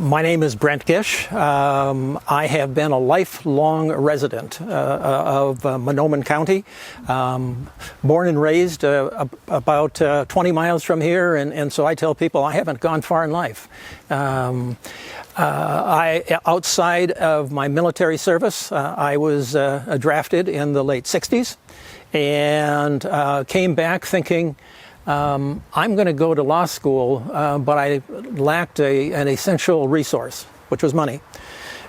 My name is Brent Gish. I have been a lifelong resident of Mahnomen County, born and raised about 20 miles from here, and so I tell people I haven't gone far in life. Outside of my military service, I was drafted in the late 60s and came back thinking, I'm going to go to law school, but I lacked an essential resource, which was money.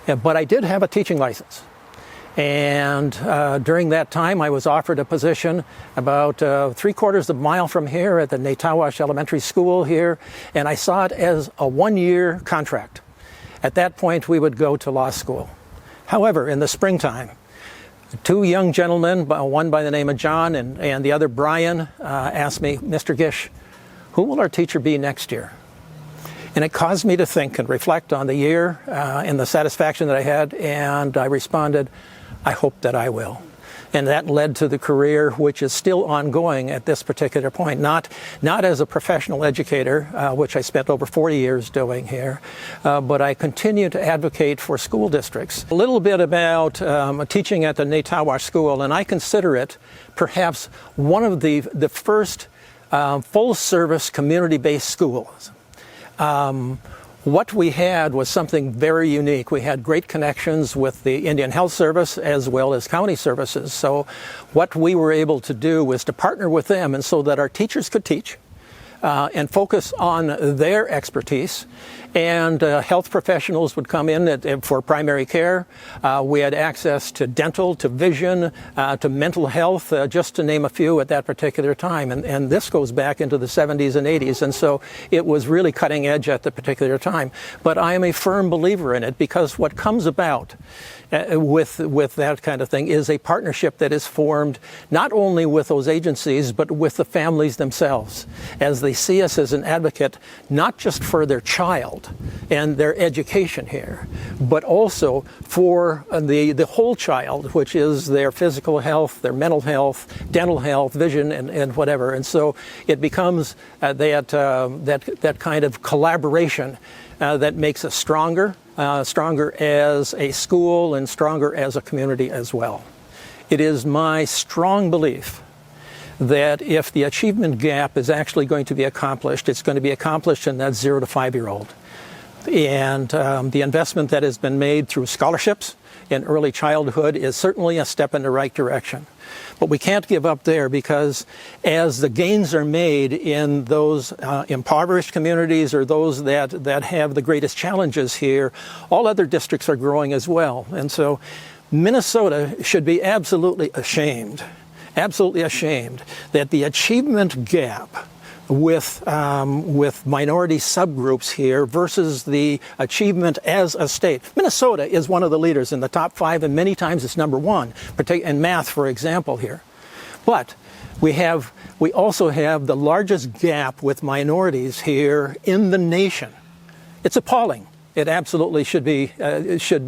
But I did have a teaching license. And during that time, I was offered a position about 3/4 of a mile from here at the Naytahwaush Elementary School here, and I saw it as a one-year contract. At that point, we would go to law school. However, in the springtime, two young gentlemen, one by the name of John and the other Brian, asked me, "Mr. Gish, who will our teacher be next year?" And it caused me to think and reflect on the year and the satisfaction that I had, and I responded, "I hope that I will." And that led to the career, which is still ongoing at this particular point. Not as a professional educator, which I spent over 40 years doing here, but I continue to advocate for school districts. A little bit about teaching at the Naytahwaush School, and I consider it perhaps one of the first full-service community-based schools. What we had was something very unique. We had great connections with the Indian Health Service as well as county services. So what we were able to do was to partner with them, and so that our teachers could teach and focus on their expertise, and health professionals would come in for primary care. We had access to dental, to vision, to mental health, just to name a few at that particular time. And this goes back into the 70s and 80s, and so it was really cutting edge at the particular time. But I am a firm believer in it, because what comes about with that kind of thing is a partnership that is formed not only with those agencies, but with the families themselves, as they see us as an advocate, not just for their child and their education here, but also for the whole child, which is their physical health, their mental health, dental health, vision, and whatever. And so it becomes that kind of collaboration that makes us stronger as a school and stronger as a community as well. It is my strong belief that if the achievement gap is actually going to be accomplished, it's going to be accomplished in that 0 to 5-year-old. And the investment that has been made through scholarships in early childhood is certainly a step in the right direction. But we can't give up there, because as the gains are made in those impoverished communities, or those that have the greatest challenges here, all other districts are growing as well. And so Minnesota should be absolutely ashamed that the achievement gap with minority subgroups here versus the achievement as a state. Minnesota is one of the leaders in the top 5, and many times it's number 1, in math, for example, here. But we also have the largest gap with minorities here in the nation. It's appalling. It absolutely should be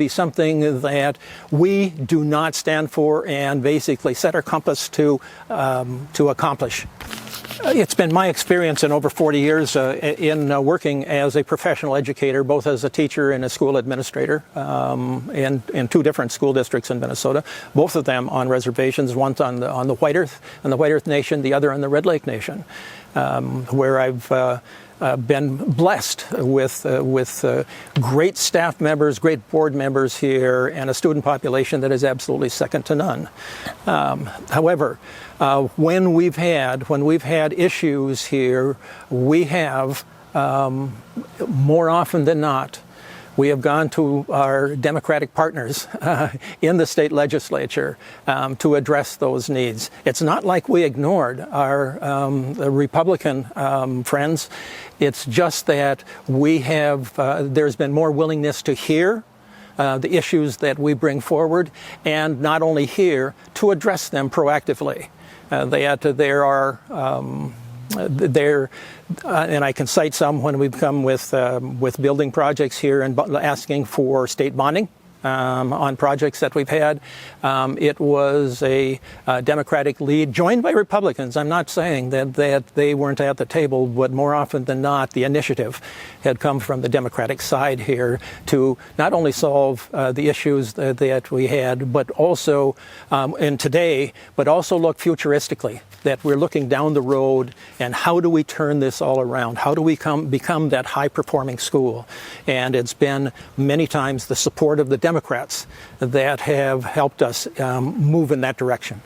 something that we do not stand for and basically set our compass to accomplish. It's been my experience in over 40 years in working as a professional educator, both as a teacher and a school administrator in 2 different school districts in Minnesota, both of them on reservations, one on the White Earth Nation, the other on the Red Lake Nation, where I've been blessed with great staff members, great board members here, and a student population that is absolutely second to none. However, when we've had issues here, we have more often than not, we have gone to our Democratic partners in the state legislature to address those needs. It's not like we ignored our Republican friends. It's just that there's been more willingness to hear the issues that we bring forward, and not only hear, to address them proactively. And I can cite some when we've come with building projects here and asking for state bonding. on projects that we've had. It was a Democratic lead joined by Republicans. I'm not saying that they weren't at the table, but more often than not, the initiative had come from the Democratic side here to not only solve the issues that we had, but also in today, but also look futuristically, that we're looking down the road and how do we turn this all around? How do we become that high-performing school? And it's been many times the support of the Democrats that have helped us move in that direction.